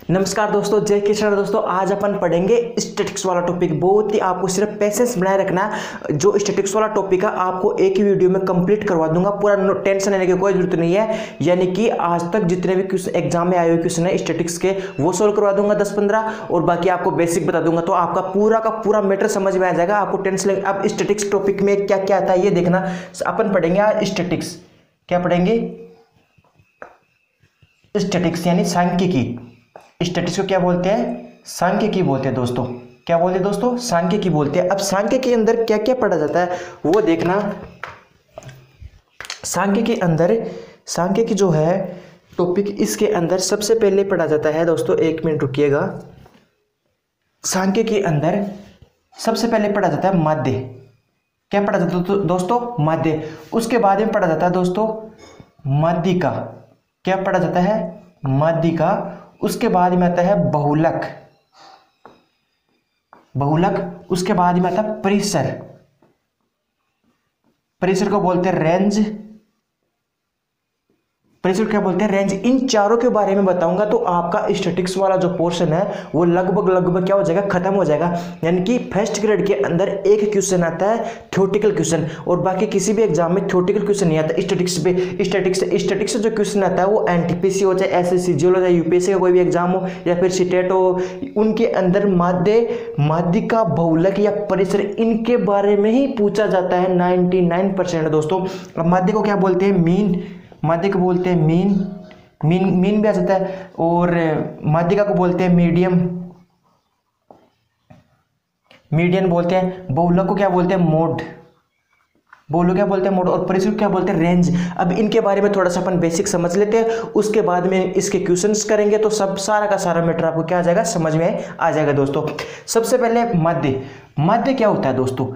नमस्कार दोस्तों, जय किशन। दोस्तों आज अपन पढ़ेंगे स्टैटिक्स वाला टॉपिक। बहुत ही आपको सिर्फ पेशेंस बनाए रखना है। जो स्टैटिक्स वाला टॉपिक है आपको एक ही वीडियो में कंप्लीट करवा दूंगा। पूरा टेंशन लेने की कोई जरूरत नहीं है। यानी कि आज तक जितने भी क्वेश्चन एग्जाम में आए हुए क्वेश्चन है स्टैटिक्स के वो सोल्व करवा दूंगा 10-15, और बाकी आपको बेसिक बता दूंगा। तो आपका पूरा का पूरा मैटर समझ में आ जाएगा। आपको टेंशन ले। अब स्टैटिक्स टॉपिक में क्या क्या आता है ये देखना। अपन पढ़ेंगे आज स्टैटिक्स। क्या पढ़ेंगे? स्टैटिक्स यानी सांख्यिकी। स्टैटिक्स को क्या बोलते हैं? सांख्यिकी बोलते हैं दोस्तों। क्या बोलते हैं दोस्तों? सांख्यिकी बोलते हैं। अब सांख्यिकी के अंदर क्या क्या पढ़ा जाता है वो देखना। सांख्यिकी के अंदर सांख्यिकी जो है टॉपिक, इसके अंदर सबसे पहले पढ़ा जाता है दोस्तों, 1 मिनट रुकिएगा। सांख्यिकी के अंदर सबसे पहले पढ़ा जाता है माध्य। क्या पढ़ा जाता है दोस्तों? माध्य। उसके बाद में पढ़ा जाता है दोस्तों माध्यिका। क्या पढ़ा जाता है? माध्यिका। उसके बाद में आता है बहुलक। बहुलक। उसके बाद में आता है परिसर। परिसर को बोलते हैं रेंज। परिसर क्या बोलते हैं? रेंज। इन चारों के बारे में बताऊंगा तो आपका स्टैटिक्स वाला जो पोर्शन है वो लगभग क्या हो जाएगा? खत्म हो जाएगा। यानी कि फर्स्ट ग्रेड के अंदर एक क्वेश्चन आता है थ्योरेटिकल क्वेश्चन, और बाकी किसी भी एग्जाम में थ्योरेटिकल क्वेश्चन नहीं आता स्टैटिक्स पे। स्टैटिक्स जो क्वेश्चन आता है वो एनटीपीसी हो, चाहे एसएससी जीएल हो, चाहे यूपीएससी का कोई भी एग्जाम हो, या फिर सीटेट हो, उनके अंदर माध्यिका, बहुलक या परिसर, इनके बारे में ही पूछा जाता है 99% दोस्तों। अब माध्य को क्या बोलते हैं? मीन। माध्य को बोलते हैं मीन भी आ जाता है। और माध्यिका को बोलते हैं मीडियन बोलते हैं। बहुलक को क्या बोलते हैं? मोड। बहुलक क्या बोलते हैं? मोड। और परिसर को क्या बोलते हैं? रेंज। अब इनके बारे में थोड़ा सा अपन बेसिक समझ लेते हैं, उसके बाद में इसके क्वेश्चंस करेंगे तो सब सारा का सारा मैटर आपको क्या आ जाएगा? समझ में आ जाएगा दोस्तों। सबसे पहले माध्य क्या होता है दोस्तों?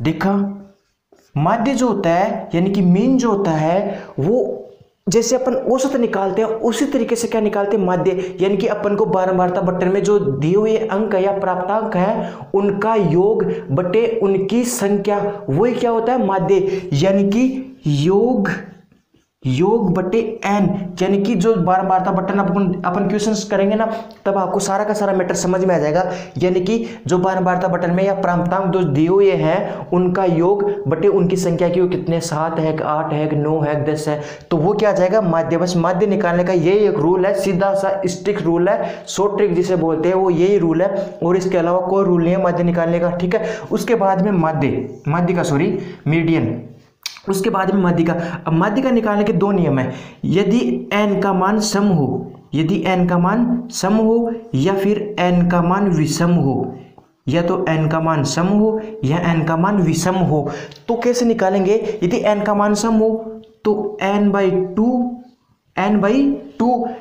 देखा, माध्य जो होता है यानी कि मीन जो होता है वो जैसे अपन औसत निकालते हैं उसी तरीके से क्या निकालते हैं? माध्य। यानी कि अपन को बारंबारता बट्टन में जो दिए हुए अंक या प्राप्तांक है उनका योग बटे उनकी संख्या, वही क्या होता है? माध्य। यानी कि योग बटे n। यानी कि जो बारंबारता बटन अपन क्वेश्चंस करेंगे ना तब आपको सारा का सारा मैटर समझ में आ जाएगा। यानी कि जो बारंबारता बटन में या प्राप्तांक जो दिए हुए हैं उनका योग बटे उनकी संख्या की, वो कितने 7 है, 8 है, 9 है, 10 है, तो वो क्या आ जाएगा? माध्य। बस माध्य निकालने का यही एक रूल है, सीधा सा स्ट्रिक्ट रूल है, शॉर्ट ट्रिक जिसे बोलते हैं, वो यही रूल है, और इसके अलावा कोई रूल नहीं है माध्य निकालने का। ठीक है। उसके बाद में मीडियन। उसके बाद में माध्यिका। अब माध्यिका निकालने के 2 नियम है। यदि n का मान सम हो, या फिर n का मान विषम हो, या तो n का मान सम हो या n का मान विषम हो, तो कैसे निकालेंगे? यदि n का मान सम हो तो n/2।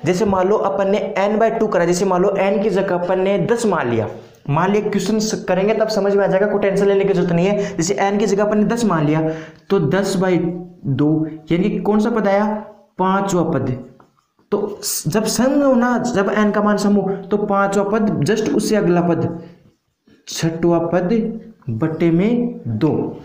जैसे मान लो अपन ने n/2 करा, जैसे मान लो n की जगह अपन ने 10 मान लिया क्वेश्चन करेंगे तब समझ में आ जाएगा, कोई टेंशन लेने की जरूरत नहीं है। जैसे n की जगह अपन ने 10 मान लिया तो 10/2 यानी कि कौन सा पद आया? 5वां पद। तो जब सम हो ना, जब n का मान सम हो तो 5वां पद, जस्ट उससे अगला पद 6वां पद बटे में 2।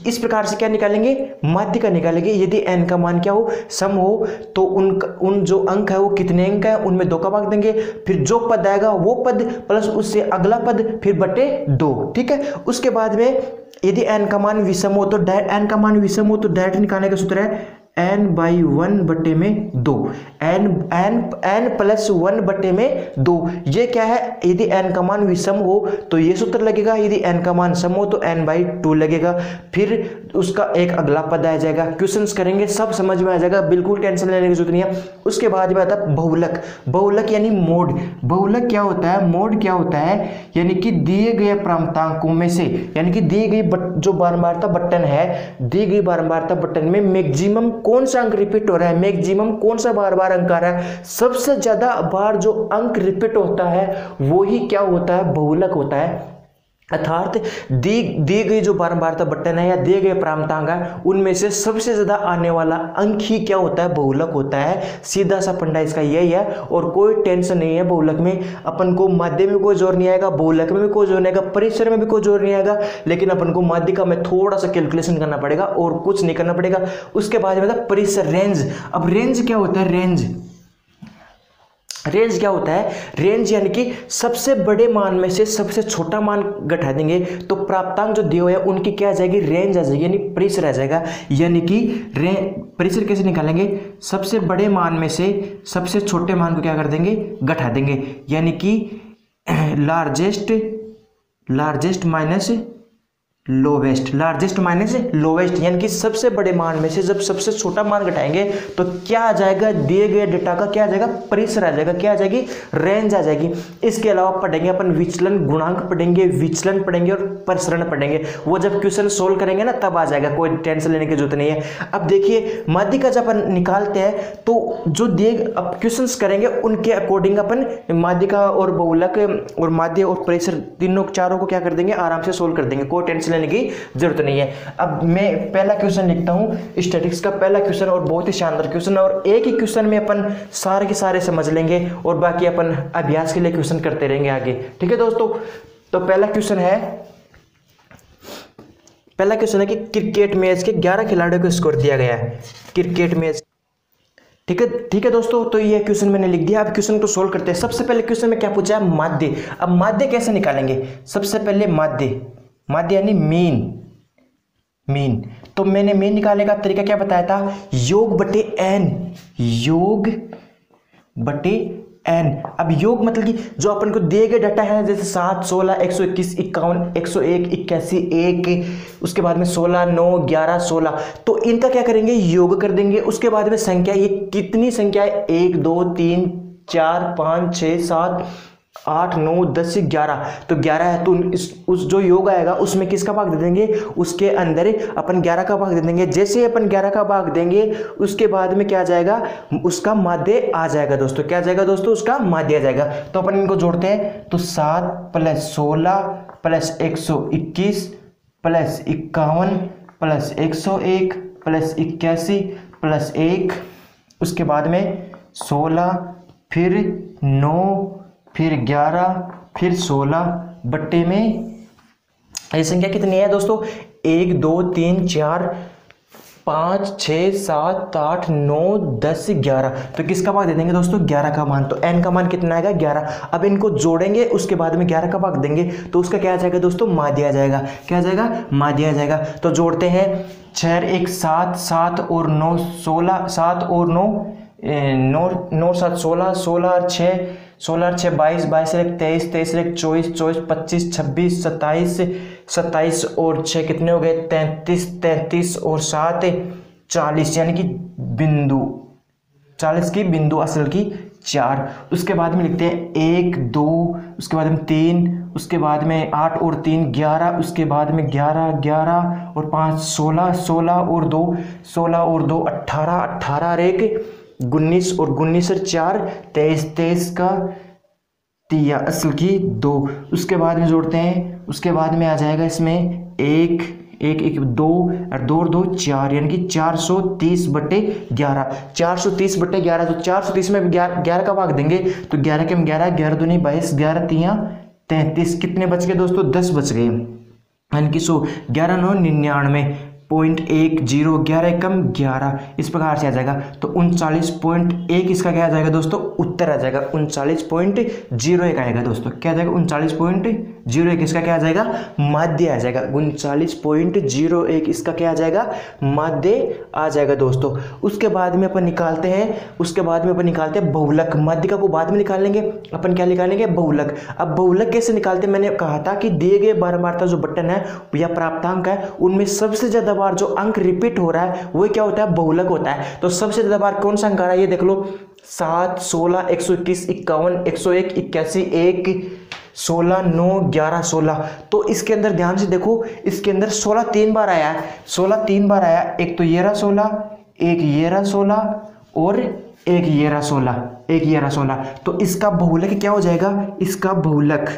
इस प्रकार से क्या निकालेंगे? माध्यिका निकालेंगे। यदि n का मान क्या हो? सम हो, तो उन जो अंक है वो कितने अंक है उनमें 2 का भाग देंगे, फिर जो पद आएगा वो पद प्लस उससे अगला पद फिर बटे 2। ठीक है। उसके बाद में यदि n का मान विषम हो तो डायरेक्ट निकालने का सूत्र है n/1 बटे में 2। n प्लस 1 बटे में 2। ये क्या है? यदि n का मान विषम हो तो ये सूत्र लगेगा, यदि n का मान सम हो तो n/2 लगेगा, फिर उसका एक अगला पद आ जाएगा। क्वेश्चंस करेंगे सब समझ में आ जाएगा, बिल्कुल टेंशन लेने की जरूरत नहीं है। उसके बाद में आता है बहुलक यानी मोड। बहुलक क्या होता है? मोड क्या होता है? यानी कि दिए गए प्राप्तांकों में से, यानी कि दी गई जो बारंबारता बटन है, दी गई बारंबारता बटन में मैक्सिमम कौन सा अंक रिपीट हो रहा है, मैक्सिमम कौन सा बार बार अंक आ रहा है, सबसे ज्यादा बार जो अंक रिपीट होता है वो ही क्या होता है? बहुलक होता है। अर्थात दी गई जो बारंबारता बटन है या दिए गए प्राप्तांक है उनमें से सबसे ज्यादा आने वाला अंक ही क्या होता है? बहुलक होता है। सीधा सा फंडा इसका यही है, और कोई टेंशन नहीं है बहुलक में। अपन को माध्य में कोई जोर नहीं आएगा, बहुलक में भी कोई जोर नहीं आएगा, परिसर में भी कोई जोर नहीं आएगा, लेकिन अपन को माध्यिका में थोड़ा सा कैलकुलेशन करना पड़ेगा और कुछ नहीं करना पड़ेगा। उसके बाद में परिसर, रेंज। अब रेंज क्या होता है? रेंज क्या होता है? रेंज यानी कि सबसे बड़े मान में से सबसे छोटा मान घटा देंगे तो प्राप्तांक जो दिए हुए हैं उनकी क्या आ जाएगी? रेंज आ जाएगी, यानी प्रेशर आ जाएगा। यानी कि प्रेशर कैसे निकालेंगे? सबसे बड़े मान में से सबसे छोटे मान को क्या कर देंगे? घटा देंगे, यानी कि largest minus lowest, largest minus lowest, यानी कि सबसे बड़े मान में से जब सबसे छोटा मान घटाएंगे तो क्या आ जाएगा? दिए गए डेटा का क्या आ जाएगा? प्रेशर आ जाएगा। क्या आ जाएगी? रेंज आ जाएगी। इसके अलावा पढ़ेंगे अपन विचलन गुणांक पढ़ेंगे, विचलन पढ़ेंगे और प्रसरण पढ़ेंगे। वो जब क्वेश्चन सोल्व करेंगे ना तब आ जाएगा, कोई टेंशन लेने की जरूरत नहीं है। अब देखिए माध्यिका जब अपन निकालते हैं तो जो दिए अब क्वेश्चन करेंगे उनके अकॉर्डिंग अपन माध्यिका और बहुलक और माध्य और प्रेशर तीनों चारों को क्या कर देंगे? आराम से सोल्व कर देंगे, कोई टेंशन लेने की जरूरत नहीं है। अब मैं पहला क्वेश्चन लिखता हूं, स्टैटिक्स का पहला क्वेश्चन, और बहुत ही शानदार क्वेश्चन, और एक ही क्वेश्चन में अपन सारे के सारे समझ लेंगे और बाकी अपन अभ्यास के लिए क्वेश्चन करते रहेंगे आगे। ठीक है दोस्तों, तो पहला क्वेश्चन है कि क्रिकेट मैच के 11 खिलाड़ियों को स्कोर दिया गया है। क्रिकेट मैच, ठीक है दोस्तों, तो ये क्वेश्चन मैंने लिख दिया। अब क्वेश्चन को सोल्व करते हैं। सबसे पहले क्वेश्चन में क्या पूछा है? माध्य। अब माध्य कैसे निकालेंगे? सबसे पहले माध्य यानी मीन। तो मैंने मीन निकालने का तरीका क्या बताया था? योग बटे एन। अब योग मतलब कि जो अपन को दिए गए डाटा है, जैसे 7, 16, 121, 51, 101, 81, 1, उसके बाद में 16, 9, 11, 16, तो इनका क्या करेंगे? योग कर देंगे। उसके बाद में संख्या, ये कितनी संख्या है? 1, 2, 3, 4, 5, 6, 7, 8, 9, 10, 11, तो 11 है, तो उस जो योग आएगा उसमें किसका भाग दे देंगे? उसके अंदर अपन 11 का भाग दे देंगे। जैसे अपन 11 का भाग देंगे उसके बाद में क्या आ जाएगा? उसका माध्य आ जाएगा दोस्तों। क्या आ जाएगा दोस्तों? उसका माध्य आ जाएगा। तो अपन इनको जोड़ते हैं, तो 7 + 16 + 121 + 51 + 101 + 81 + 1, उसके बाद में 16, फिर 9, फिर 11, फिर 16 बट्टे में ये संख्या कितनी है दोस्तों? 1, 2, 3, 4, 5, 6, 7, 8, 9, 10, 11, तो किसका भाग दे देंगे दोस्तों? 11 का मान। तो n का मान कितना आएगा? 11। अब इनको जोड़ेंगे, उसके बाद में 11 का भाग देंगे तो उसका क्या आ जाएगा दोस्तों? माध्य आ जाएगा। क्या आ जाएगा? माध्य आ जाएगा। तो जोड़ते हैं, 6 × 1 7, 7 और 9 16, 7 और 9 9 7 16, 16 और 6 22, 22 और 1 23, 23 और 1 24, 24 25 26 27, 27 और 6 कितने हो गए? 33, 33 और 7 40, यानी कि बिंदु 40 की बिंदु असल की 4। उसके बाद में लिखते हैं 1, 2, उसके बाद में 3, उसके बाद में 8 और 3 11, उसके बाद में 11, 11 और 5 16, 16 और 2 16 और 2 18, 18 और 1 19 और 19 और 4 23, 23 का तिया असल की 2। उसके बाद में जोड़ते हैं, उसके बाद में आ जाएगा इसमें 1 1 1 2 और 2 और 2 4, यानी कि 430 बटे 11। 430 बटे 11, तो 430 में 11 का भाग देंगे तो 11 के 11, 11 दूनी 22, 11 तिया 33, कितने बच गए दोस्तों? 10 बच गए, यानी कि 11 9 99 .10, 11 एकम 11, इस प्रकार से आ जाएगा। तो 39.1 इसका क्या आ जाएगा दोस्तों? उत्तर आ जाएगा। 39.01 आएगा दोस्तों। क्या आ जाएगा? 39.01 इसका क्या आ जाएगा? माध्य आ जाएगा। 39.01 इसका क्या आ जाएगा? माध्य आ जाएगा दोस्तों। उसके बाद में अपन निकालते हैं बहुलक। माध्यिका को बाद में निकाल लेंगे, अपन क्या निकालेंगे? बहुलक। अब बहुलक कैसे निकालते हैं? मैंने कहा था कि दिए गए बारंबारता जो बटन है या प्राप्तांक है उनमें सबसे ज्यादा बार जो अंक रिपीट हो रहा है वो क्या होता है? बहुलक होता है। तो सबसे ज्यादा बार कौन सा अंक आ रहा है? ये देख लो, 7 16 121 51 101 81 1 16 9 11 16। तो इसके अंदर ध्यान से देखो, इसके अंदर 16 3 बार आया है। 16 3 बार आया, एक तो ये रहा 16, एक ये रहा 16 और एक ये रहा 16। तो इसका बहुलक क्या हो जाएगा? इसका बहुलक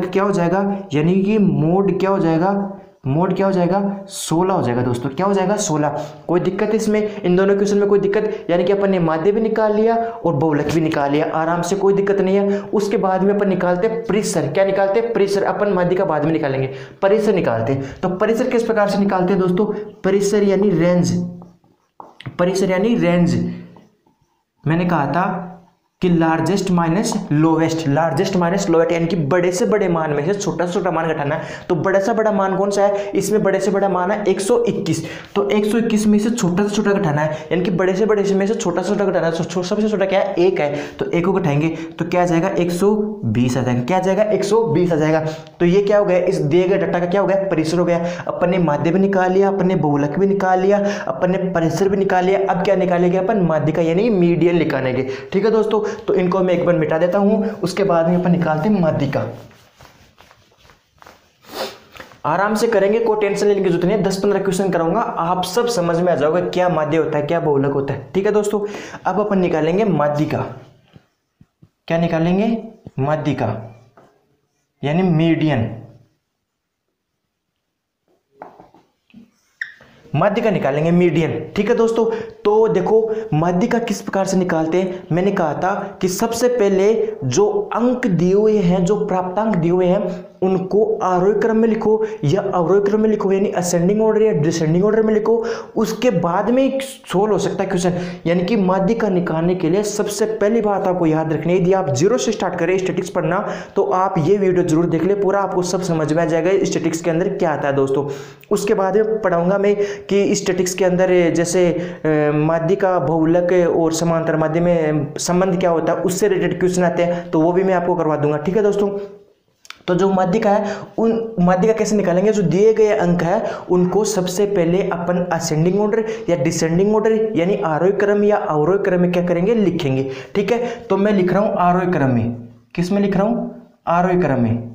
क्या हो जाएगा? यानी कि मोड क्या हो जाएगा? 16 हो जाएगा दोस्तों। क्या हो जाएगा? 16। कोई दिक्कत है इसमें? इन दोनों क्वेश्चन में कोई दिक्कत? यानी कि अपन ने माध्य भी निकाल लिया और बहुलक भी निकाल लिया, आराम से, कोई दिक्कत नहीं है। उसके बाद में अपन निकालते हैं परिसर। क्या निकालते हैं? परिसर। अपन माध्य का बाद में निकालेंगे, परिसर निकालते हैं। तो परिसर किस प्रकार से निकालते हैं दोस्तों? परिसर यानी रेंज। मैंने कहा था कि largest minus lowest, largest minus lowest, यानी कि बड़े से बड़े मान में से छोटा से छोटा मान घटाना है। तो बड़ा से बड़ा मान कौन सा है, इसमें बड़े से बड़ा मान है 121, तो 121 में से छोटा से छोटा घटाना है, यानी कि बड़े से बड़े में से छोटा से छोटा घटाना है। तो सबसे छोटा क्या है, 1 है, तो 1 को घटाएंगे तो क्या आ जाएगा 120 आ जाएगा, क्या आ जाएगा 120 आ जाएगा। तो ये क्या हो गया, इस दिए गए डाटा का क्या हो गया, परिसर हो गया। अपन ने माध्य भी निकाल लिया, अपन ने बहुलक भी निकाल लिया, अपन ने परिसर भी निकाल लिया। अब क्या निकालेंगे अपन, माध्य का यानी मीडियन निकालेंगे। ठीक है दोस्तों, तो इनको मैं एक बार मिटा देता हूं, उसके बाद में अपन निकालते हैं माध्य का। आराम से करेंगे, कोई टेंशन लेने की जरूरत नहीं है। 10-15 क्वेश्चन कराऊंगा, आप सब समझ में आ जाओगे क्या माध्य होता है, क्या बहुलक होता है। ठीक है दोस्तों, अब अपन निकालेंगे माध्य का। क्या निकालेंगे, माध्य का यानी मीडियन, माध्य का निकालेंगे मीडियन। ठीक है दोस्तों, तो देखो माध्य का किस प्रकार से निकालते हैं। मैंने कहा था कि सबसे पहले जो अंक दिए हुए हैं, जो प्राप्तांक दिए हुए हैं, उनको आरोही क्रम में लिखो या अवरोही क्रम में लिखो, यानी असेंडिंग ऑर्डर या डिसेंडिंग ऑर्डर में लिखो। उसके बाद में सोल्व हो सकता है क्वेश्चन। यानी कि माध्य का निकालने के लिए सबसे पहली बात आपको याद रखनी है, यदि आप 0 से स्टार्ट करें स्टैटिक्स पढ़ना, तो आप ये वीडियो जरूर देख ले, पूरा आपको सब समझ में आ जाएगा स्टैटिक्स के अंदर क्या आता है दोस्तों। उसके बाद में पढ़ाऊंगा मैं कि स्टैटिक्स के अंदर जैसे माध्य का बहुलक और समांतर माध्य में संबंध क्या होता है, उससे रिलेटेड क्वेश्चन आते हैं, तो वो भी मैं आपको करवा दूंगा। ठीक है दोस्तों, तो जो माध्य का है, उन माध्य का कैसे निकालेंगे, जो दिए गए अंक है उनको सबसे पहले अपन असेंडिंग ऑर्डर या डिसेंडिंग ऑर्डर यानी आरोही क्रम या अवरोही क्रम में क्या करेंगे, लिखेंगे। ठीक है, तो मैं लिख रहा हूं आरोही क्रम में। किस में लिख रहा हूं, आरोही क्रम में,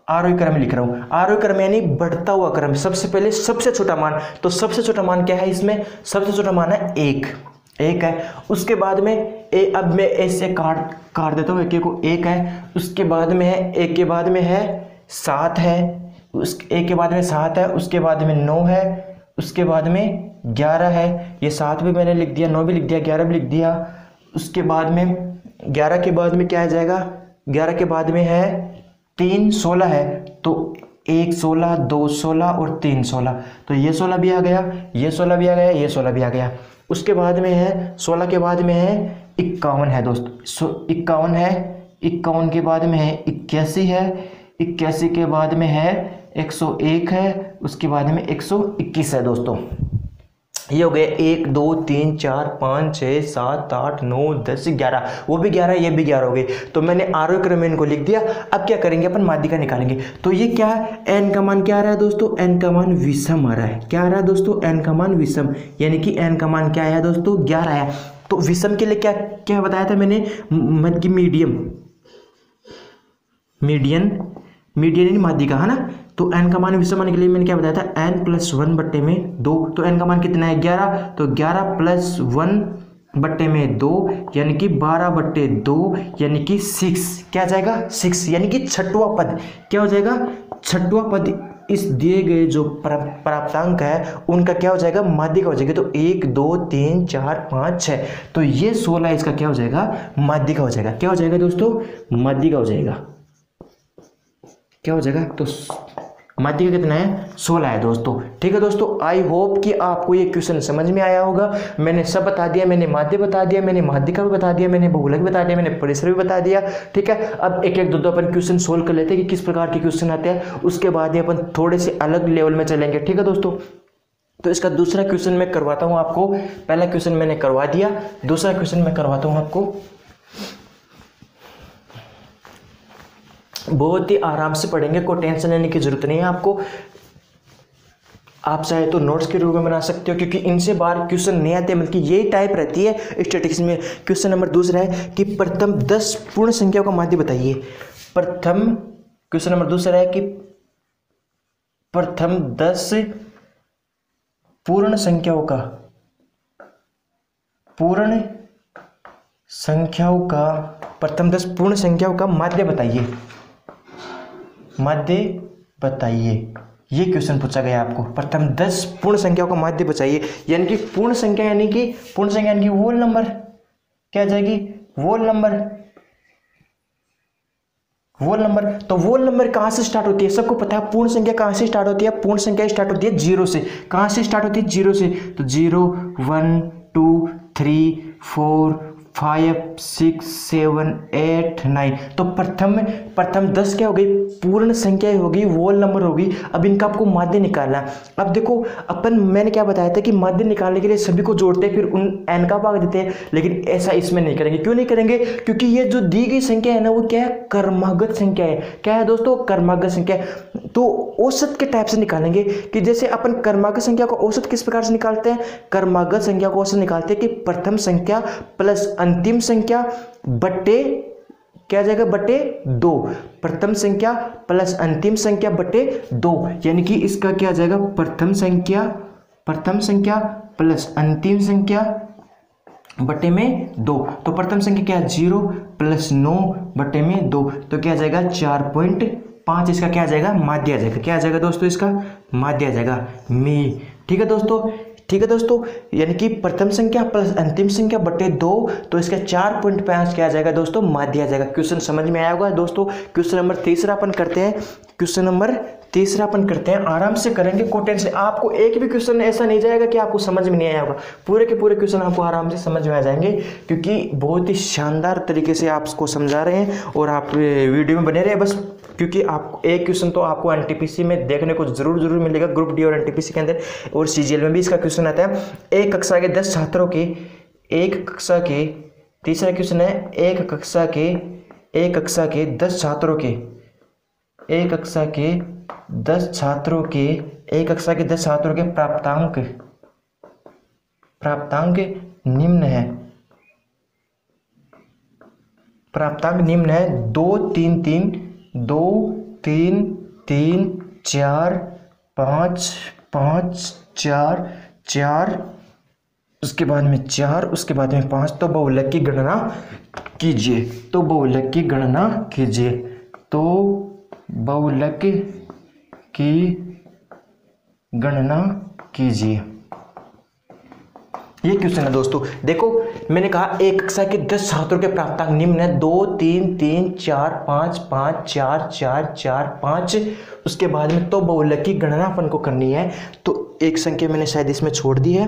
आरोही क्रम में लिख रहा हूं। आरोही क्रम यानी बढ़ता हुआ क्रम। सबसे पहले सबसे छोटा मान, तो सबसे छोटा मान क्या है इसमें, सबसे छोटा मान है 1 है। उसके बाद में अब मैं ऐसे काट देता हूँ, एक को 1 है, उसके बाद में है, एक के बाद में है 7 है, एक के बाद में 7 है, उसके बाद में 9 है, उसके बाद में 11 है। ये 7 भी मैंने लिख दिया, 9 भी लिख दिया, 11 भी लिख दिया। उसके बाद में 11 के बाद में क्या आ जाएगा, 11 के बाद में है 3 16 है, तो 1 16, 2 16 और 3 16, तो ये 16 भी आ गया, ये 16 भी आ गया, ये 16 भी आ गया। उसके बाद में है 16 के बाद में है 51 है दोस्तों, 51 है, 51 के बाद में है 81 है, 81 के बाद में है 101 है, उसके बाद में 121 है दोस्तों। ये हो गए 1 2 3 4 5 6 7 8 9 10 11, वो भी 11, ये भी 11 हो गए। तो मैंने आरोही क्रम में इनको लिख दिया। अब क्या करेंगे अपन, माध्य का निकालेंगे। तो ये क्या है, n का मान क्या आ रहा है दोस्तों, n का मान विषम आ रहा है। क्या आ रहा है दोस्तों, n का मान विषम, यानी कि n का मान क्या आया दोस्तों, 11 आया। तो विषम के लिए क्या क्या बताया था मैंने, मत की मीडियन माध्य का है ना। तो n का मान विषम आने के लिए मैंने क्या बताया था, n+1/2। तो n का मान कितना है, 11, तो 11 + 1/2 यानी कि 12/2 यानी कि 6, क्या जाएगा 6, यानी कि छठवां पद क्या हो जाएगा, छठवां पद इस दिए गए जो प्राप्तांक है उनका क्या हो जाएगा, माध्य का हो जाएगा। तो 1 2 3 4 5 6, तो ये 16 इसका क्या हो जाएगा, माध्य का हो जाएगा। क्या हो जाएगा दोस्तों, माध्य का हो जाएगा। क्या हो जाएगा, तो माध्य का कितना है, 16 है दोस्तों। ठीक है दोस्तों, आई होप कि आपको ये क्वेश्चन समझ में आया होगा। मैंने सब बता दिया, मैंने माध्य बता दिया, मैंने माध्य का भी बता दिया, मैंने बहुलक भी बता दिया, मैंने परिसर भी बता दिया। ठीक है, अब एक एक दो अपन क्वेश्चन सोल्व कर लेते हैं कि किस प्रकार के क्वेश्चन आते हैं। उसके बाद ही अपन थोड़े से अलग लेवल में चलेंगे। ठीक है दोस्तों, तो इसका दूसरा क्वेश्चन मैं करवाता हूँ आपको। पहला क्वेश्चन मैंने करवा दिया, दूसरा क्वेश्चन मैं करवाता हूँ आपको। बहुत ही आराम से पढ़ेंगे, कोई टेंशन लेने की जरूरत नहीं है आपको। आप चाहे तो नोट्स के रूप में बना सकते हो, क्योंकि इनसे बाहर क्वेश्चन नहीं आते, बल्कि यही टाइप रहती है स्टैटिस्टिक्स में। क्वेश्चन नंबर दूसरा है कि प्रथम 10 पूर्ण संख्याओं का माध्य बताइए। क्वेश्चन नंबर दूसरा है कि प्रथम 10 पूर्ण संख्याओं का माध्य बताइए, ये क्वेश्चन पूछा गया आपको। प्रथम 10 पूर्ण संख्याओं का माध्य बताइए, यानी कि पूर्ण संख्या यानी कि वोल नंबर, क्या आ जाएगी, वोल नंबर। तो वोल नंबर कहां से स्टार्ट होती है, सबको पता है। पूर्ण संख्या कहां से स्टार्ट होती है, पूर्ण संख्या स्टार्ट होती है 0 से। कहां से स्टार्ट होती है, 0 से। तो 0 1 2 3 4 5 6 7 8 9। तो प्रथम 10 क्या हो गई, पूर्ण संख्या होगी, वोल नंबर होगी। अब इनका आपको माध्य निकालना है। अब देखो मैंने क्या बताया था कि माध्य निकालने के लिए सभी को जोड़ते हैं, फिर उन n का भाग देते हैं, लेकिन ऐसा इसमें नहीं करेंगे। क्यों नहीं करेंगे? क्योंकि ये जो दी गई संख्या है ना, वो क्या है, कर्मागत संख्या है। क्या है दोस्तों? कर्मागत संख्या। तो औसत के टाइप से निकालेंगे कि जैसे अपन कर्मागत संख्या को औसत किस प्रकार से निकालते हैं, कर्मागत संख्या को औसत निकालते हैं कि प्रथम संख्या प्लस अंतिम संख्या बटे क्या जाएगा, बटे 2। प्रथम संख्या प्लस अंतिम संख्या बटे 2, यानी कि इसका क्या जाएगा, प्रथम संख्या प्लस अंतिम संख्या बटे में 2। तो प्रथम संख्या क्या है, 0 प्लस 9 बटे में 2, तो क्या जाएगा 4.5। इसका क्या आ जाएगा, माध्य आ जाएगा। क्या आ जाएगा दोस्तों, इसका माध्य आ जाएगा, मी। ठीक है दोस्तों, यानी कि प्रथम संख्या प्लस अंतिम संख्या बटे 2, तो इसका 4.5 क्या आ जाएगा दोस्तों, माध्य आ जाएगा। क्वेश्चन समझ में आया होगा दोस्तों। क्वेश्चन नंबर तीसरा अपन करते हैं, आराम से करेंगे, कोई टेंशन। आपको एक भी क्वेश्चन ऐसा नहीं जाएगा कि आपको समझ में नहीं आया होगा, पूरे के पूरे क्वेश्चन आपको आराम से समझ में आ जाएंगे, क्योंकि बहुत ही शानदार तरीके से आपको समझा रहे हैं। और आप वीडियो में बने रहे बस, क्योंकि आपको एक क्वेश्चन तो आपको एनटीपीसी में देखने को जरूर मिलेगा, ग्रुप डी और एनटीपीसी के अंदर, और सीजीएल में भी इसका क्वेश्चन आता है। एक कक्षा के 10 छात्रों के, तीसरा क्वेश्चन है, एक कक्षा के 10 छात्रों के, एक कक्षा के 10 छात्रों के प्राप्तांक निम्न है। प्राप्तांक निम्न है 2 3 3 2 3 3 4 5 5 4 4, उसके बाद में 4, उसके बाद में 5। तो बहुलक की गणना कीजिए। तो बहुलक की गणना कीजिए। ये क्वेश्चन है दोस्तों। देखो मैंने कहा एक कक्षा के 10 छात्रों के प्राप्तांक निम्न है 2 3 3 4 5 5 4 4 4 5। उसके बाद में तो बहुलक की गणना अपन को करनी है। तो एक संख्या मैंने शायद इसमें छोड़ दी है,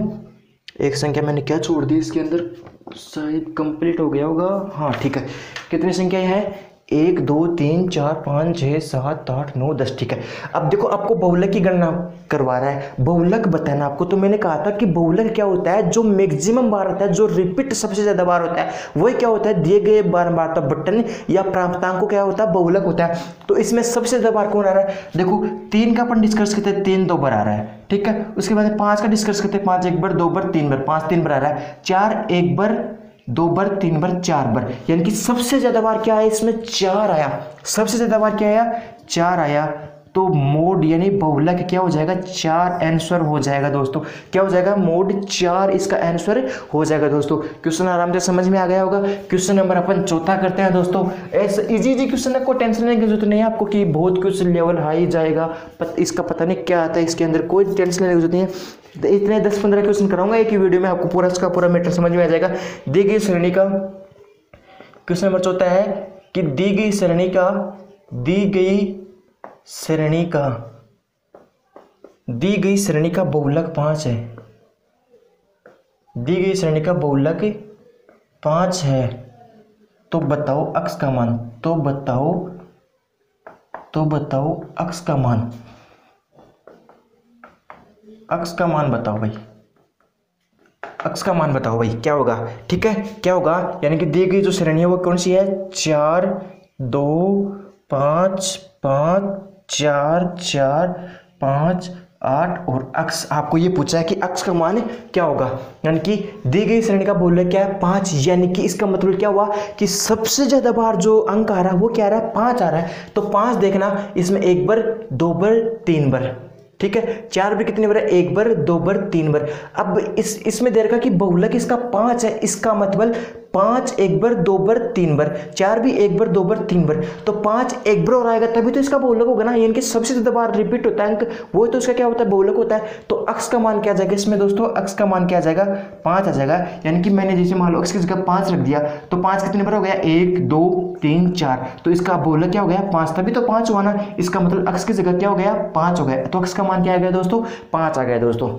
एक संख्या मैंने क्या छोड़ दी इसके अंदर, शायद कंप्लीट हो गया होगा। हाँ ठीक है, कितनी संख्या है, 1 2 3 4 5 6 7 8 9 10। ठीक है, अब देखो आपको बहुलक की गणना करवा रहा है, बहुलक बताना आपको। तो मैंने कहा था कि बहुलक क्या होता है, जो मैक्सिमम बार होता है, जो रिपीट सबसे ज्यादा बार होता है, वही क्या होता है, दिए गए बार बटन या प्राप्तांक को क्या होता है, बहुलक होता है। तो इसमें सबसे ज्यादा बार कौन आ रहा है, देखो 3 का अपन डिस्कस करते हैं, 3 2 बार आ रहा है। ठीक है, उसके बाद 5 का डिस्कस करते हैं, 5 1 बार 2 बार 3 बार, 5 3 बार आ रहा है। 4 1 बार 2 बार 3 बार 4 बार, यानी कि सबसे ज्यादा बार क्या है, इसमें 4 आया। सबसे ज्यादा बार क्या आया, 4 आया। तो मोड यानी बहुलक क्या हो जाएगा, 4 आंसर हो जाएगा दोस्तों। क्या हो जाएगा, मोड 4 इसका आंसर हो जाएगा दोस्तों। क्वेश्चन आराम से समझ में आ गया होगा। क्वेश्चन नंबर अपन चौथा करते हैं दोस्तों। ऐसा इजी क्वेश्चन है, कोई टेंशन लेने की जरूरत नहीं है आपको कि बहुत क्वेश्चन लेवल हाई जाएगा, इसका पता नहीं क्या आता है इसके अंदर, कोई टेंशन लेने की जरूरत नहीं है। इतने 10-15 क्वेश्चन कराऊंगा एक ही वीडियो में, आपको पूरा इसका पूरा मैटर समझ में आ जाएगा। दी गई श्रेणी का क्वेश्चन नंबर चौथा है कि दी गई श्रेणी का बहुलक 5 है। दी गई श्रेणी का बहुलक 5 है, तो बताओ अक्स का मान। तो बताओ अक्स का मान। अक्स का मान बताओ भाई, अक्स का मान बताओ भाई, क्या होगा। ठीक है, क्या होगा, यानी कि दी गई जो श्रेणी है वो कौन सी है, 4 2 5 5 4 4 5 8। और अक्स आपको ये पूछा है कि अक्स का मान क्या होगा, यानी कि दी गई श्रेणी का बहुलक क्या है, 5। यानी कि इसका मतलब क्या हुआ कि सबसे ज्यादा बार जो अंक आ रहा है वो क्या आ रहा है, 5 आ रहा है। तो 5 देखना, इसमें 1 बार 2 बार 3 बार। ठीक है, 4 बार कितने बार, 1 बार 2 बार 3 बार। अब इसमें दे रखा कि बहुलक इसका 5 है, इसका मतलब 5 1 बार 2 बार 3 बार, 4 भी 1 बार 2 बार 3 बार। तो 5 1 बार और आएगा तभी तो इसका बहुलक होगा ना, यानी कि सबसे ज्यादा बार रिपीट होता है अंक, वो तो इसका क्या होता है, बहुलक होता है। तो अक्स का मान क्या आ जाएगा इसमें दोस्तों, अक्स का मान क्या आ जाएगा, 5 आ जाएगा। यानी कि मैंने जैसे मान लो अक्स की जगह 5 रख दिया, तो 5 कितने बार हो गया, 1 2 3 4। तो इसका बहुलक क्या हो गया, 5, तभी तो 5 हुआ ना। इसका मतलब अक्स की जगह क्या हो गया, 5 हो गया। तो अक्स का मान क्या आ गया दोस्तों, 5 आ गया दोस्तों।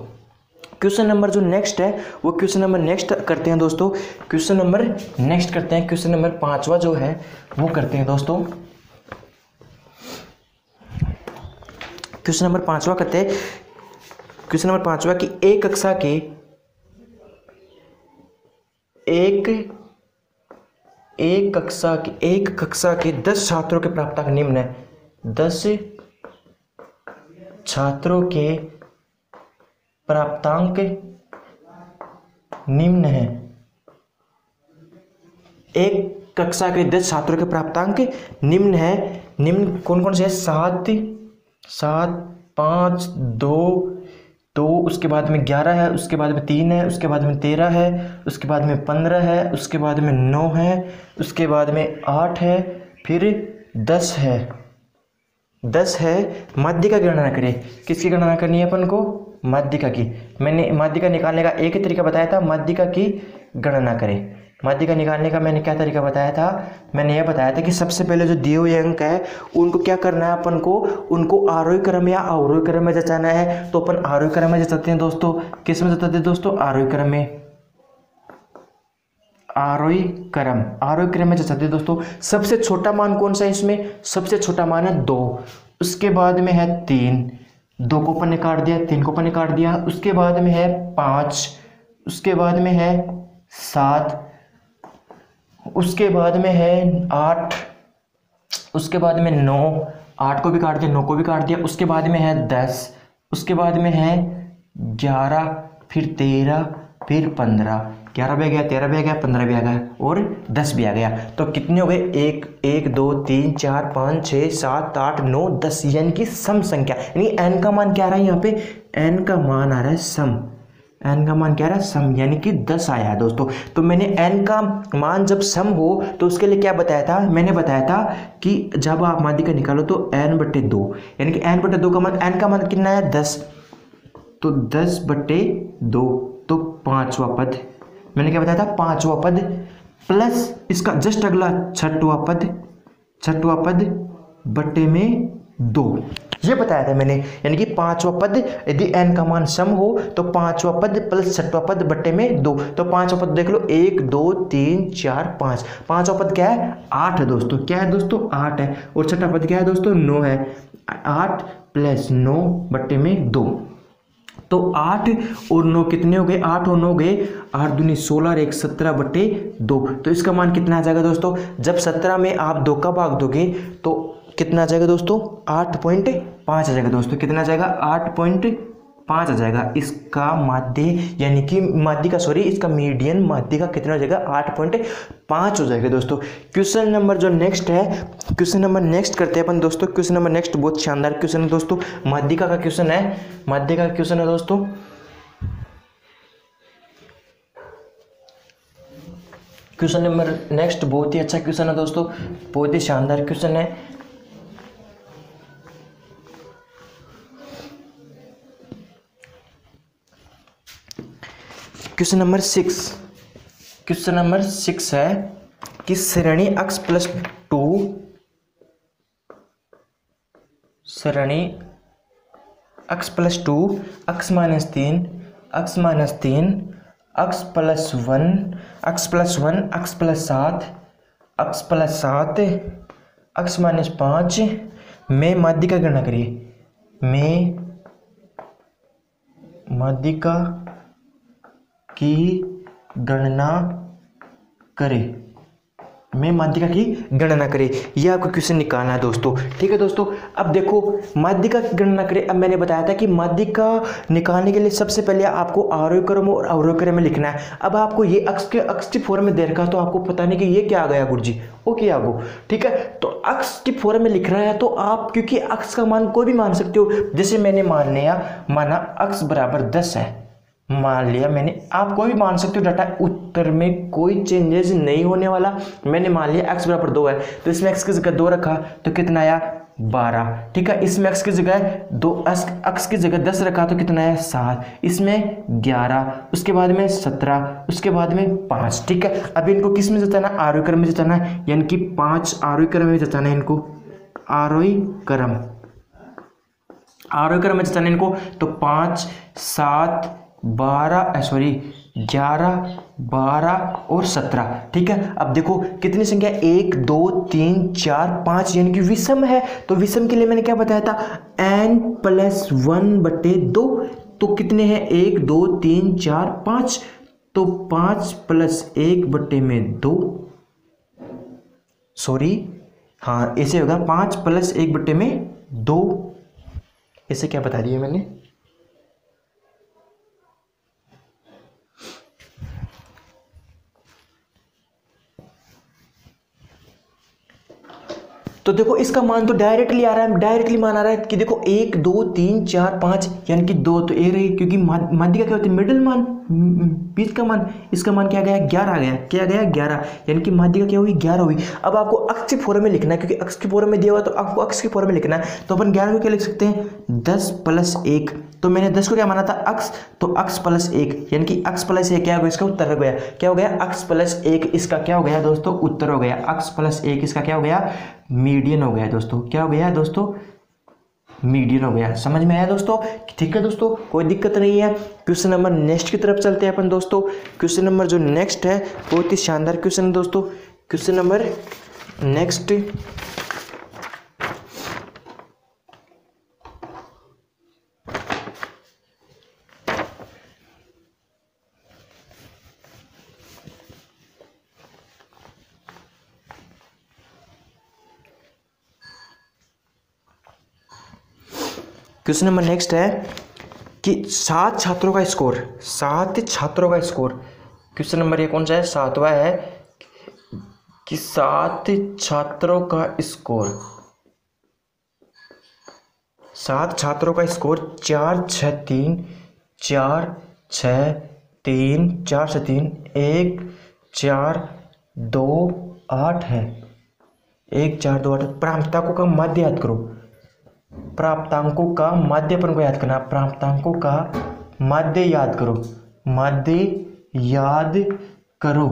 क्वेश्चन नंबर जो नेक्स्ट है वो क्वेश्चन नंबर नेक्स्ट करते हैं दोस्तों। क्वेश्चन नंबर नेक्स्ट करते हैं, क्वेश्चन नंबर 5वां जो है वो करते हैं दोस्तों। क्वेश्चन नंबर 5वां करते हैं। क्वेश्चन नंबर 5वां कि एक कक्षा के 10 छात्रों के प्राप्तांक निम्न है। 10 छात्रों के प्राप्तांक निम्न है। एक कक्षा के 10 छात्रों के प्राप्तांक निम्न है। निम्न कौन कौन से है? 7, 5, 2, उसके बाद में 11 है, उसके बाद में 3 है, उसके बाद में 13 है, उसके बाद में 15 है, उसके बाद में 9 है, उसके बाद में 8 है, फिर 10 है। 10 है। माध्यिका की गणना करें। किसकी गणना करनी है अपन को? माध्यिका की। मैंने माध्यिका निकालने का एक ही तरीका बताया था, माध्यिका की गणना करें। माध्यिका निकालने का मैंने क्या तरीका बताया था? मैंने यह बताया था कि सबसे पहले जो दिए हुए अंक है उनको क्या करना है अपन को? उनको आरोही क्रम या अवरोही क्रम में जचाना है। तो अपन आरोही क्रम में जचाते हैं दोस्तों। किस में जचाते हैं दोस्तों? आरोही क्रम में। आरोही क्रम में जचाते हैं दोस्तों। सबसे छोटा मान कौन सा है इसमें? सबसे छोटा मान है 2, उसके बाद में है 3, 2 को अपन ने काट दिया, 3 को अपन ने काट दिया, उसके बाद में है 5, उसके बाद में है 7, उसके बाद में है 8, उसके बाद में 9, 8 को भी काट दिया, 9 को भी काट दिया, उसके बाद में है 10, उसके बाद में है 11, फिर 13, फिर 15, 11 भी आ गया, 13 भी आ गया, 15 भी आ गया और 10 भी आ गया। तो कितने हो गए? 1, 2, 3, 4, 5, 6, 7, 8, 9, 10, यानी कि सम संख्या। यानी n का मान क्या आ रहा है यहाँ पे? n का मान आ रहा है सम। n का मान क्या आ रहा है? सम, यानी कि 10 आया है दोस्तों। तो मैंने n का मान जब सम हो तो उसके लिए क्या बताया था? मैंने बताया था कि जब आप माध्यिका निकालो तो n/2, यानी कि n/2 का मान, n का मान कितना है? 10, तो 10/2 तो 5वां पद। मैंने क्या बताया था? 5वां पद प्लस इसका जस्ट अगला 6वां पद बट्टे में 2, ये बताया था मैंने। यानी कि 5वां पद यदि n का मान सम हो तो 5वां पद प्लस 6वां पद बट्टे में 2। तो 5वां पद देख लो, 1, 2, 3, 4, 5। 5वां पद क्या है? 8 है दोस्तों। क्या है दोस्तों? 8 है। और 6वां पद क्या है दोस्तों? 9 है। 8 + 9 बट्टे में 2। तो 8 और 9 कितने हो गए? 8 और 9 गए 8 दूनी 16 और 1 17/2। तो इसका मान कितना आ जाएगा दोस्तों? जब 17 में आप 2 का भाग दोगे तो कितना आ जाएगा दोस्तों? 8.5 आ जाएगा दोस्तों। कितना आ जाएगा? 8.5 आ जाएगा। इसका माध्य यानी कि माध्यिका इसका मीडियन माध्यिका कितना हो जाएगा? 8.5 हो जाएगा दोस्तों। क्वेश्चन नंबर जो नेक्स्ट है, क्वेश्चन नंबर नेक्स्ट करते हैं अपन दोस्तों। क्वेश्चन नंबर नेक्स्ट बहुत शानदार क्वेश्चन है दोस्तों। माध्यिका का क्वेश्चन है, माध्यिका का क्वेश्चन है दोस्तों। क्वेश्चन नंबर नेक्स्ट बहुत ही अच्छा क्वेश्चन है दोस्तों, बहुत ही शानदार क्वेश्चन है। क्वेश्चन नंबर 6, क्वेश्चन नंबर 6 है कि श्रेणी x + 2, श्रेणी x + 2, x - 3, x - 3, x + 1, x + 1, x + 7, x + 7, x - 5 में माध्यिका गणना करिए। में माध्यिका की गणना करें। में माध्यिका की गणना करें, यह आपको क्वेश्चन निकालना है दोस्तों। ठीक है दोस्तों, अब देखो माध्यिका की गणना करें। अब मैंने बताया था कि माध्यिका निकालने के लिए सबसे पहले आपको आरोही क्रम और अवरोही क्रम में लिखना है। अब आपको ये अक्ष की फॉर्म में दे रखा, तो आपको पता नहीं कि ये क्या आ गया गुरुजी, ओके आपको। ठीक है, तो अक्ष की फॉर्म में लिख रहा है तो आप, क्योंकि अक्ष का मान कोई भी मान सकते हो। जैसे मैंने माना अक्ष बराबर 10 है, मान लिया मैंने। आप कोई भी मान सकते हो, डाटा उत्तर में कोई चेंजेस नहीं होने वाला। मैंने मान लिया x बराबर 2 है, तो इसमें x की जगह 2 रखा तो कितना आया? 12। ठीक है, इसमें x की जगह 2, x की जगह 10 रखा तो कितना आया? 7। इसमें 11, उसके बाद में 17, उसके बाद में 5। ठीक है, अब इनको किस में जताना? आरोही क्रम में जताना है, यानी कि 5 आरोही क्रम में जताना है इनको। आरोही क्रम में जताना इनको। तो 5, 7, 11, 12 और 17। ठीक है, अब देखो कितनी संख्या, 1 2 3 4 5, यानी कि विषम है। तो विषम के लिए मैंने क्या बताया था, n+1/2। तो कितने हैं, 1 2 3 4 5, तो 5 + 1/2, सॉरी हाँ ऐसे होगा, 5 + 1/2। ऐसे क्या बता दिया मैंने, तो देखो इसका मान तो डायरेक्टली आ रहा है, डायरेक्टली मान आ रहा है कि देखो 1 2 3 4 5, यानी कि 2 तो ए रही, क्योंकि माध्यिका क्या होती है, मिडिल मान, बीच का मान। इसका मान क्या गया, 11 आ गया, क्या गया 11, यानी कि माध्यिका क्या हुई, 11 हुई। अब आपको अक्ष के फॉर्म में लिखना है, क्योंकि अक्ष के फॉर्म में दिया हुआ तो आपको अक्ष के फॉर्म में लिखना है। तो अपन 11 को क्या लिख सकते हैं, 10 + 1। तो मैंने 10 को क्या माना था, अक्ष, तो अक्ष + 1, यानी कि अक्ष + 1 क्या हो गया, इसका उत्तर हो गया, क्या हो गया, अक्ष + 1 इसका क्या हो गया दोस्तों, उत्तर हो गया। अक्ष + 1 इसका क्या हो गया, मीडियन हो गया दोस्तों। क्या हो गया दोस्तों, मीडियन हो गया। समझ में आया दोस्तों, ठीक है दोस्तों, कोई दिक्कत नहीं है। क्वेश्चन नंबर नेक्स्ट की तरफ चलते हैं अपन दोस्तों। क्वेश्चन नंबर जो नेक्स्ट है बहुत ही शानदार क्वेश्चन है दोस्तों। Question number next, question number next है कि 7 छात्रों का स्कोर, 7 छात्रों का स्कोर। क्वेश्चन नंबर ये कौन सा है, 7वां है कि 7 छात्रों का स्कोर, 7 छात्रों का स्कोर 4 6 3, 4 6 3, 4 से 3, 1 4 2 8 है, 1 4 2 8। प्राप्तांकों का माध्य याद करो, प्राप्तांकों का माध्य अपन को याद करना, प्राप्तांकों का माध्य याद करो, माध्य याद करो।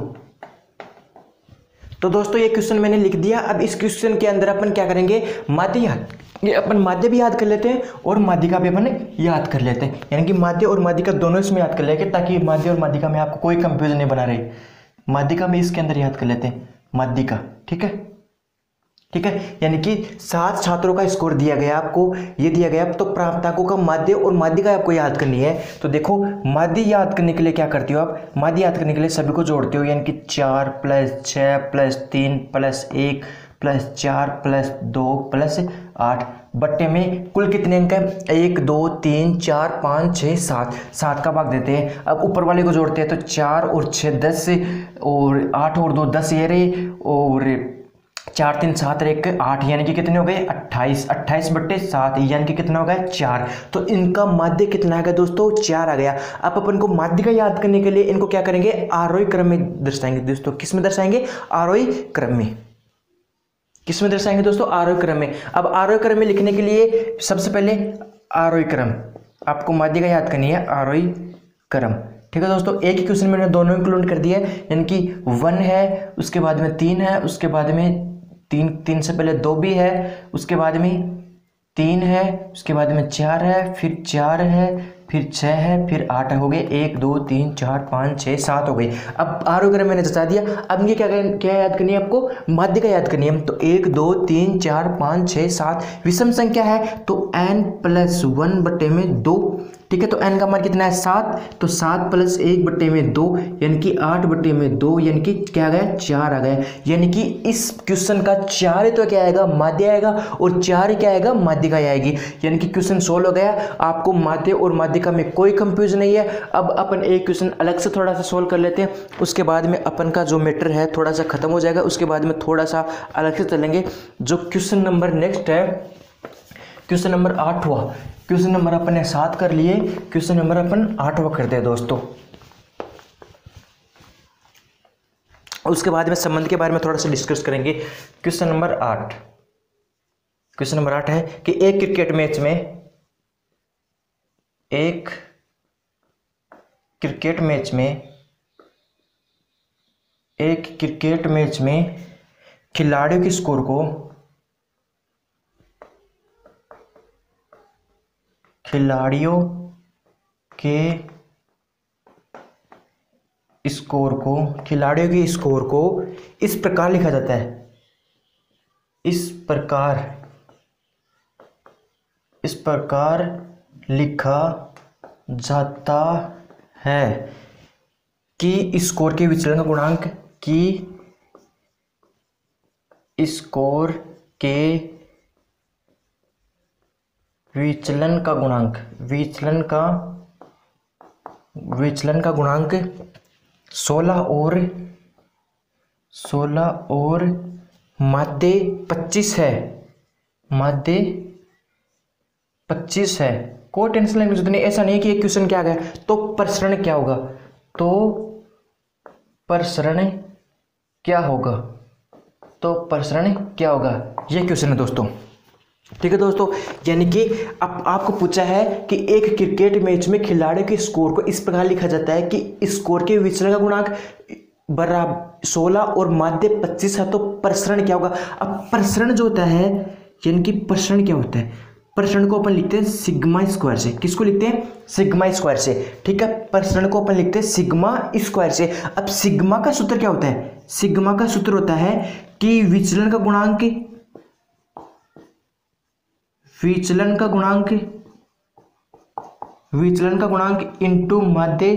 तो दोस्तों ये क्वेश्चन मैंने लिख दिया। अब इस क्वेश्चन के अंदर अपन क्या करेंगे, माध्य याद, ये अपन माध्य भी याद कर लेते हैं और माध्यिका भी अपन याद कर लेते हैं, यानी कि माध्य और माध्यिका दोनों इसमें याद कर लेंगे, ताकि माध्य और माध्यिका में आपको कोई कंफ्यूजन नहीं बना रही। माध्यिका में इसके अंदर याद कर लेते हैं, माध्यिका, ठीक है, ठीक है। यानी कि 7 छात्रों का स्कोर दिया गया आपको, ये दिया गया, तो प्राप्तांकों का माध्य और माध्यिका आपको याद करनी है। तो देखो माध्य याद करने के लिए क्या करते हो आप, माध्य याद करने के लिए सभी को जोड़ते हो, यानी कि 4 + 6 + 3 + 1 + 4 + 2 + 8 बट्टे में कुल कितने अंक है, 1 2 3 4 5 6 7, 7 का भाग देते हैं। अब ऊपर वाले को जोड़ते हैं, तो 4 और 6 10 और 8 और 2 10 ये रहे, और 4 3 7 1 8, यानी कि कितने हो गए 28, 28/7, यानी कि कितना हो गया 4। तो इनका माध्य कितना आ गया दोस्तों, 4 आ गया। अब अपन को माध्य का याद करने के लिए इनको क्या करेंगे, आरोही क्रम में दर्शाएंगे दोस्तों। किस में दर्शाएंगे, आरोही क्रम में। किस में दर्शाएंगे दोस्तों, आरोही क्रम में। अब आरोही क्रम में लिखने के लिए सबसे पहले आरोही क्रम, आपको माध्य का याद करनी है, आरोही क्रम, ठीक है दोस्तों। एक ही क्वेश्चन में दोनों इंक्लूड कर दिए, यानी कि 1 है, उसके बाद में 3 है, उसके बाद में 3 से पहले 2 भी है, उसके बाद में 3 है, उसके बाद में 4 है, फिर 4 है, फिर 6 है, फिर 8 हो गए, 1 2 3 4 5 6 7 हो गई। अब आरोही क्रम मैंने बता दिया। अब ये क्या याद करनी है आपको, माध्य का याद करनी है। तो 1 2 3 4 5 6 7 विषम संख्या है, तो n+1/2, ठीक है। तो n का मान कितना है 7, तो 7 + 1/2, यानी कि 8/2, यानी कि क्या आ गया 4 आ गया। यानी कि इस क्वेश्चन का 4 तो क्या आएगा, माध्य आएगा, और 4 क्या आएगा, माध्यिका आएगी। यानी कि क्वेश्चन सोल्व हो गया। आपको माध्य और माध्यिका में कोई कंफ्यूजन नहीं है। अब अपन एक क्वेश्चन अलग से थोड़ा सा सोल्व कर लेते हैं, उसके बाद में अपन का जो मैटर है थोड़ा सा खत्म हो जाएगा, उसके बाद में थोड़ा सा अलग से चलेंगे। जो क्वेश्चन नंबर नेक्स्ट है, क्वेश्चन नंबर 8वां, क्वेश्चन नंबर अपन ने 7 कर लिए, क्वेश्चन नंबर अपन 8वां करते हैं दोस्तों। उसके बाद में संबंध के बारे में थोड़ा सा डिस्कस करेंगे। क्वेश्चन नंबर 8, क्वेश्चन नंबर 8 है कि एक क्रिकेट मैच में खिलाड़ियों के स्कोर को खिलाड़ियों के स्कोर को, खिलाड़ियों के स्कोर को इस प्रकार लिखा जाता है, इस प्रकार लिखा जाता है कि स्कोर के विचलन का गुणांक, कि स्कोर के विचलन का गुणांक, विचलन का गुणांक 16 और माध्य 25 है, माध्य 25 है। कोई टेंशन लेने की जरूरत नहीं, ऐसा नहीं कि ये क्वेश्चन क्या आ गया तो प्रसरण क्या होगा, तो प्रसरण क्या होगा, तो प्रसरण क्या होगा, ये क्वेश्चन है दोस्तों। ठीक है दोस्तों, यानी कि अब आपको पूछा है कि एक क्रिकेट मैच में खिलाड़ियों के स्कोर को इस प्रकार लिखा जाता है कि स्कोर के विचलन का गुणांक बराबर 16 और माध्य 25 है, तो प्रसरण क्या होगा। अब प्रसरण जो होता है, यानी कि प्रसरण क्या होता है, प्रसरण को अपन लिखते हैं सिग्मा स्क्वायर से। किसको लिखते हैं, सिग्मा स्क्वायर से। ठीक है, प्रसरण को अपन लिखते हैं सिग्मा स्क्वायर से। अब सिग्मा का सूत्र क्या होता है, सिग्मा का सूत्र होता है कि विचलन का गुणांक, विचलन का गुणांक इंटू माध्य,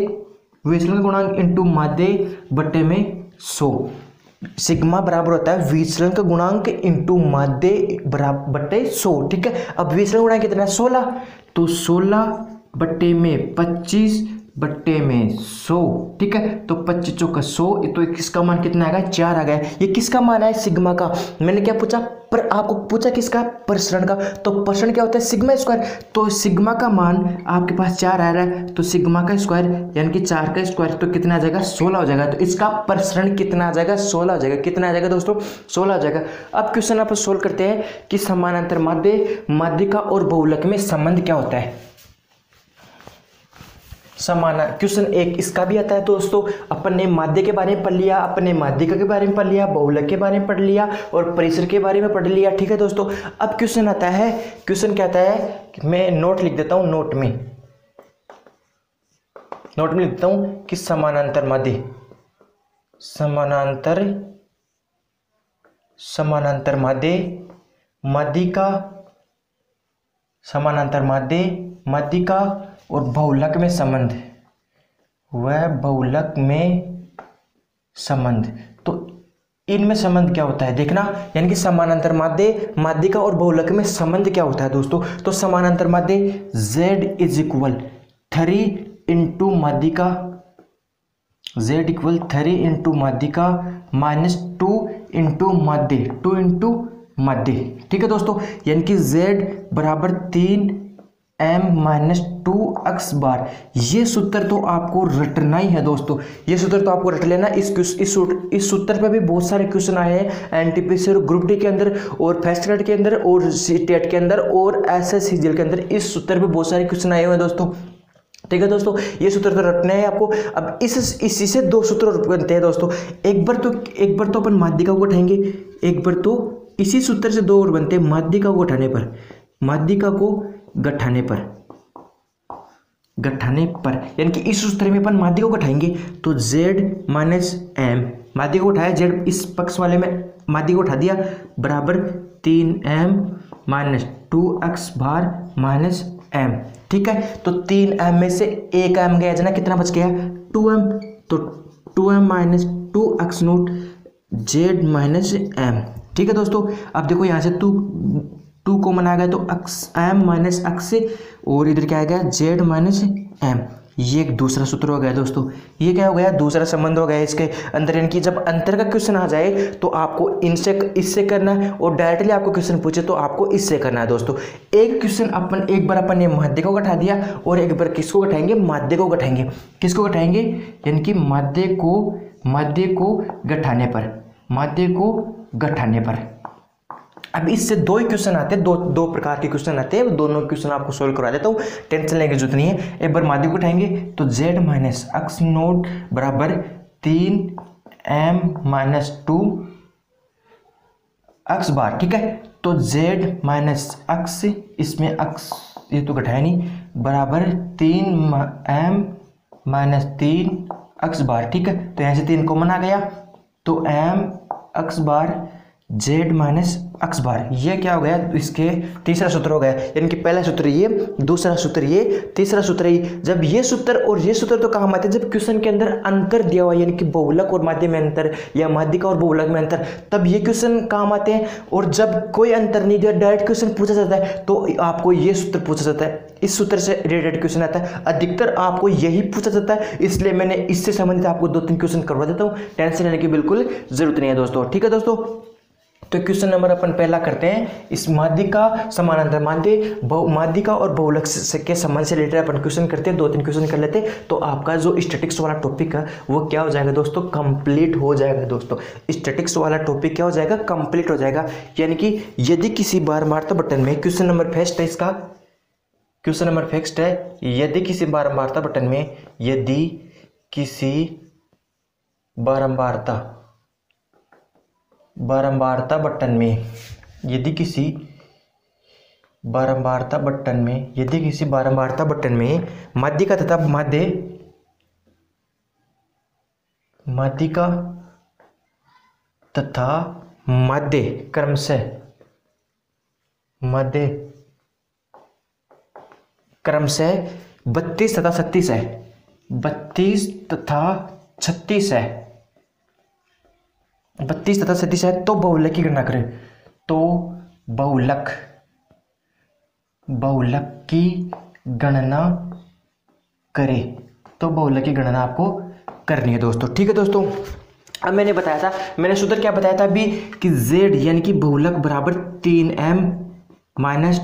विचलन का गुणांक इंटू माध्य बट्टे में 100। सिग्मा बराबर होता है विचलन का गुणांक इंटू माध्य बराबर बट्टे 100। ठीक है, अब विचलन गुणांक कितना है 16, तो 16 बट्टे में 25 बट्टे में 100। ठीक है, तो 25 चौका 100, तो किसका मान कितना आएगा, 4 आ गया। ये किसका मान है, सिग्मा का। मैंने क्या पूछा, पर आपको पूछा किसका, प्रसरण का। तो प्रसरण क्या होता है, सिग्मा स्क्वायर। तो सिग्मा का मान आपके पास 4 आ रहा है, तो सिग्मा का स्क्वायर यानी कि 4 का स्क्वायर, तो कितना आ जाएगा, 16 हो जाएगा। तो इसका प्रसरण कितना आ जाएगा, 16 हो जाएगा। कितना आ जाएगा दोस्तों, 16 हो जाएगा। अब क्वेश्चन आप सोल्व करते हैं कि समानांतर माध्य, माध्यिका और बहुलक में संबंध क्या होता है। क्वेश्चन 1 इसका भी आता है दोस्तों। अपन ने माध्य के बारे में पढ़ लिया, अपन ने माध्यिका के बारे में पढ़ लिया, बहुलक के बारे में पढ़ लिया और परिसर के बारे में पढ़ लिया। ठीक है दोस्तों, अब क्वेश्चन आता है, क्वेश्चन क्या आता है, मैं नोट लिख देता हूं, नोट में लिख देता हूं कि समानांतर माध्य, समानांतर माध्य, माध्यिका, समानांतर माध्य, माध्यिका और बहुलक में संबंध, वह बहुलक में संबंध। तो इनमें संबंध क्या होता है देखना, यानी कि समानांतर माध्य, माध्यिका और बहुलक में संबंध क्या होता है दोस्तों। तो समानांतर माध्य z इज इक्वल 3 इंटू माध्यिका, z इक्वल 3 इंटू माध्यिका माइनस 2 इंटू माध्य, 2 इंटू माध्य। ठीक है दोस्तों, यानी कि z बराबर 3m माइनस 2x बार। ये सूत्र तो आपको रटना ही है दोस्तों, ये सूत्र तो आपको रट लेना। इस सूत्र पे भी बहुत सारे क्वेश्चन आए हैं एनटीपीसी और ग्रुप डी के अंदर और फर्स्ट ग्रेड के अंदर और सीटेट के अंदर और एसएससीजीएल के अंदर। इस सूत्र पे बहुत सारे क्वेश्चन आए हुए हैं दोस्तों। ठीक है दोस्तों, ये सूत्र तो रटने हैं आपको। अब इसी से 2 सूत्र बनते हैं दोस्तों। एक बार तो अपन माध्यिका को उठाएंगे, एक बार तो इसी सूत्र से 2 और बनते हैं माध्यिका को उठाने पर, माध्यिका को गठाने पर, यानी कि इस सूत्र में अपन माध्यिका को उठाएंगे तो z माइनस m, माध्यिका को उठाया, z इस पक्ष वाले में माध्यिका को उठा दिया, बराबर 3m माइनस 2x बार माइनस m। ठीक है, तो 3m में से 1m गया जना, कितना बच गया 2m, तो 2m minus 2x note z minus m। ठीक है दोस्तों, अब देखो यहाँ से 2 कॉमन आ गया तो m माइनस x और इधर क्या आ गया z माइनस m। ये एक दूसरा सूत्र हो गया दोस्तों। ये क्या हो गया, दूसरा संबंध हो गया इसके अंदर। यानी कि जब अंतर का क्वेश्चन आ जाए तो आपको इससे करना है और डायरेक्टली आपको क्वेश्चन पूछे तो आपको इससे करना है दोस्तों। एक बार अपन ने माध्यिका को गठा दिया और एक बार किसको गठाएंगे, माध्य को गठाएंगे। किसको गठाएंगे, यानी कि माध्य को गठाने पर, माध्य को गठाने पर। अब इससे 2 ही क्वेश्चन आते हैं, दो प्रकार के क्वेश्चन आते हैं। दोनों क्वेश्चन आपको सोल्व करवा देता हूँ, टेंशन लेने की जरूरत नहीं है। एक बार माध्यिका को उठाएंगे तो z माइनस x नोट बराबर 3m माइनस 2x बार। ठीक है, तो z माइनस x, इसमें x ये तो घटाया नहीं, बराबर 3m माइनस 3 एक्स बार। ठीक है, तो यहाँ से 3 कॉमन आ गया, तो एम एक्स बार जेड माइनस एक्स बार, ये क्या हो गया, इसके तीसरा सूत्र हो गया। यानी कि पहला सूत्र ये, दूसरा सूत्र ये, तीसरा सूत्र ये। जब ये सूत्र और ये सूत्र तो काम आते हैं जब क्वेश्चन के अंदर अंतर दिया हुआ, यानी कि बहुलक और माध्य में अंतर या माध्यिका और बहुलक में अंतर, तब ये क्वेश्चन काम आते हैं। और जब कोई अंतर नहीं दिया, डायरेक्ट क्वेश्चन पूछा जाता है, तो आपको ये सूत्र पूछा जाता है, इस सूत्र से रिलेटेड क्वेश्चन आता है। अधिकतर आपको यही पूछा जाता है, इसलिए मैंने इससे संबंधित आपको 2-3 क्वेश्चन करवा देता हूँ, टेंशन लेने की बिल्कुल जरूरत नहीं है दोस्तों। ठीक है दोस्तों, तो क्वेश्चन नंबर अपन पहला करते हैं, इस माध्यिका समानांतर माध्यिका और बहुलक के संबंध से रिलेटेड अपन क्वेश्चन करते हैं, 2-3 क्वेश्चन कर लेते हैं। तो आपका जो स्टैटिक्स वाला टॉपिक है वो क्या हो जाएगा दोस्तों, कंप्लीट हो जाएगा दोस्तों। स्टैटिक्स वाला टॉपिक क्या हो जाएगा, कंप्लीट हो जाएगा। यानी कि यदि किसी बारंबारता बटन में, क्वेश्चन नंबर फर्स्ट है इसका, क्वेश्चन नंबर फर्स्ट है, यदि किसी बारंबारता बटन में, यदि किसी बारंबारता बटन में, यदि किसी बारंबारता बटन में माध्यिका तथा माध्य क्रमशः 32 तथा 36 है, 32 तथा 36 है, 32 तथा 37 है, तो बहुलक की गणना करें। तो बहुलक की गणना करें, तो बहुलक की गणना आपको करनी है दोस्तों। ठीक है दोस्तों, अब मैंने बताया था, मैंने सूत्र क्या बताया था अभी कि z यानी कि बहुलक बराबर 3m माइनस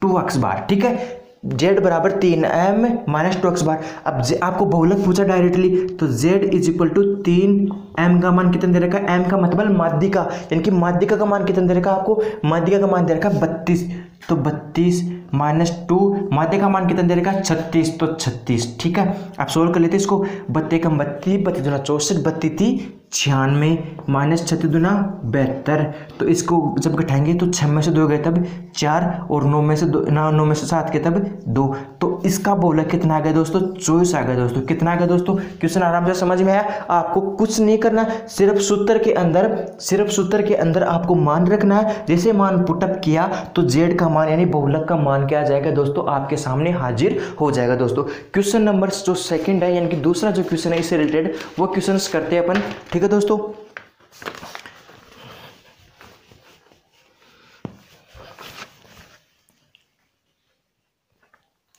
2x बार। ठीक है, z बराबर 3m माइनस 2x बार। अब आपको बहुलक पूछा डायरेक्टली, तो z is equal to 3m का मान कितना दे रखा है, m का मतलब माध्यिका, यानी कि माध्यिका का मान कितना दे रखा है आपको, माध्यिका का मान दे रखा है 32, तो 32 माइनस 2, माध्यिका का मान कितना दे रखा है 36, तो 36। ठीक है, आप सोल्व कर लेते हैं इसको, 32 कम 32, 32 दूना 64, 32 96 माइनस 36 दूना 72, तो इसको जब घटाएंगे तो 6 में से 2 गए तब 4, और 9 में से 7 के तब 2, तो इसका बहुलक कितना आ गया दोस्तों, 24 आ गया दोस्तों। कितना आ गया दोस्तों, क्वेश्चन आराम से समझ में आया। आपको कुछ नहीं करना, सिर्फ सूत्र के अंदर आपको मान रखना है। जैसे मान पुटअप किया तो z का मान यानी बहुलक का मान क्या आ जाएगा दोस्तों, आपके सामने हाजिर हो जाएगा दोस्तों। क्वेश्चन नंबर जो सेकंड है, यानी कि दूसरा जो क्वेश्चन है इससे रिलेटेड, वो क्वेश्चंस करते हैं अपन। ठीक है दोस्तों,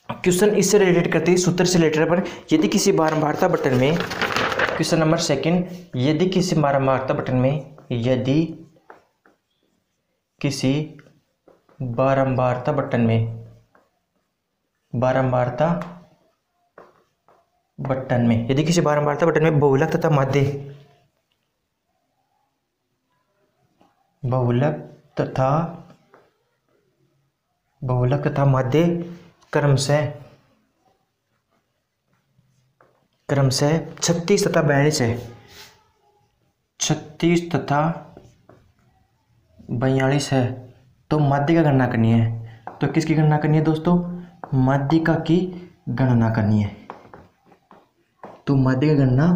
क्वेश्चन इससे रिलेटेड करते हैं, सूत्र से रिलेटेड अपन, यदि किसी बारंबारता बटन में, क्वेश्चन नंबर सेकंड, यदि किसी बारंबारता बटन में, यदि किसी बारंबारता बटन में बहुलक तथा माध्य क्रमशः 36 तथा 42 है, 36 तथा 42 है, तो माध्य का गणना करनी है। तो किसकी गणना करनी है दोस्तों, माध्यिका की गणना करनी है, तो माध्यिका की गणना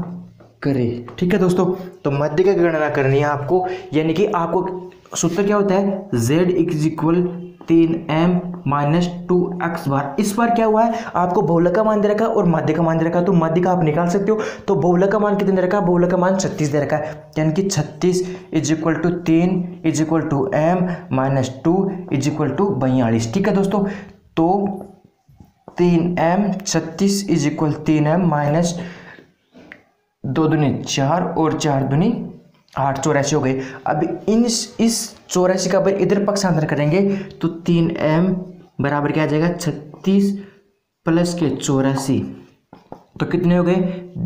करें। ठीक है दोस्तों, तो माध्यिका की गणना करनी है आपको, यानी कि आपको सूत्र क्या होता है, z is equal 3m minus 2x बार। इस बार क्या हुआ है, आपको बहुलक का मान दे रखा है और माध्यिका का मान दे रखा है, तो माध्यिका आप निकाल सकते हो। तो बहुलक का मान कितने दे रखा है, बहुलक का मान 36 दे रखा है, यानी कि 36 is equal to 3 is equal to m minus 2 is equal to 42। ठीक है दोस्तों, तो 3m 36 is equal 3m minus 2 दूनी 4 और 4 दूनी 8, 84 हो गए। अब इस 84 का इधर पक्षांतर करेंगे तो 3m बराबर क्या आ जाएगा, 36 प्लस के 84, तो कितने हो गए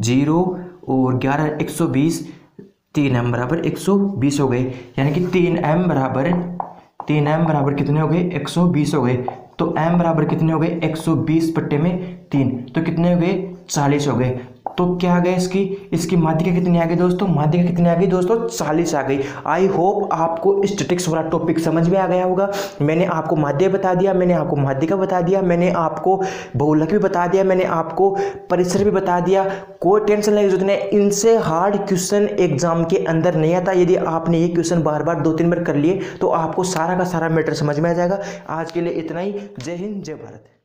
0 और 11 120, 3m बराबर 120 हो गए, यानी कि 3m बराबर कितने हो गए 120 हो गए। तो m बराबर कितने हो गए 120 बट्टे में 3, तो कितने हो गए 40 हो गए। तो क्या आ गया इसकी माध्यिका कितनी आ गई दोस्तों, माध्यिका कितनी आ गई दोस्तों 40 आ गई। आई होप आपको स्टैटिक्स वाला टॉपिक समझ में आ गया होगा। मैंने आपको माध्य बता दिया, मैंने आपको माध्यिका बता दिया, मैंने आपको बहुलक भी बता दिया, मैंने आपको परिसर भी बता दिया। कोई टेंशन लेने की जरूरत नहीं, इनसे हार्ड क्वेश्चन एग्जाम के अंदर नहीं आता। यदि आपने ये क्वेश्चन बार बार 2-3 बार कर लिए तो आपको सारा का सारा मैटर समझ में आ जाएगा। आज के लिए इतना ही। जय हिंद, जय भारत।